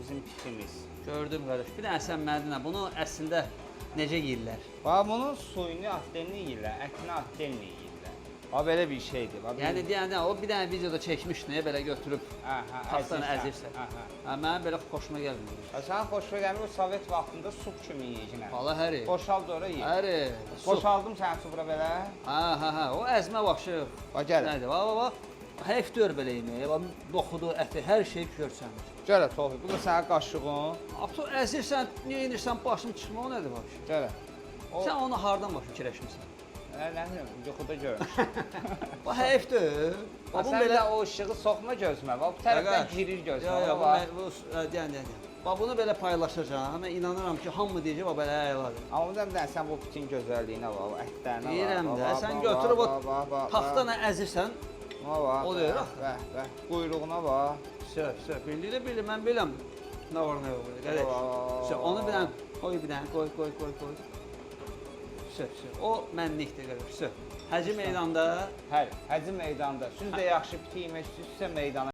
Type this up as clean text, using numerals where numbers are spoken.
bizim pitimiz. Gördüm qardaş. Bir dənə sən mənə dinlə, bunu əslində necə yeyirlər? Bax, bunun suyunu atdelini yeyirlər, ətini atdelini yeyirlər. Bax, belə bir şeydir. Bax, Yəni deyəndə o bir dənə videoda çəkmişdi, belə götürüb taxtanı əzirsən. Mənim belə xoşuma gəlmir. Sən xoşuna gəlmir, o Sovet vaxtında sup kimi yeyəcəksən. Valla həri. Boşald ora ye. Həri. Boşaldım sənin supra belə. Hə, o əzmə başı. Bax, gəl. Nədir? Bax. Heyfdir belə yeməyə. Bax, doxudu, əti, hər şey görsənir. Gələ Tofiq, bu da sənin qaşığın. Apto əzirsən, niyə inirsən, başın çıxma, o nədir baş? Gələ. Sən onu hardan baş fikirləşmirsən? Nə bilim, yuxuda görmüşəm. Bax, heyfdir. Bax, sən belə o işığı soxma gözümə, bax, bu tərəfdən girir gözümə. Bu deyən. Bax, bunu belə paylaşacağam. Mən inanıram ki, hamı deyəcək, bax, belə əladır. Amma bir dənə sən bu pitin gözəlliyinə bax, ətlərinə bax. Deyirəm də, sən götürüb o taxtana əzirsən, o deyir axı. Quyruğuna bax. Bildi, mən biləm. Nə var, nə yox. Qardaş. Onu bir dənə, qoy bir dənə, qoy. O mənlikdir, qardaş. Həcim meydanda. Həcim meydanda. Siz də yaxşı piti yemək istəyirsinizsə meydana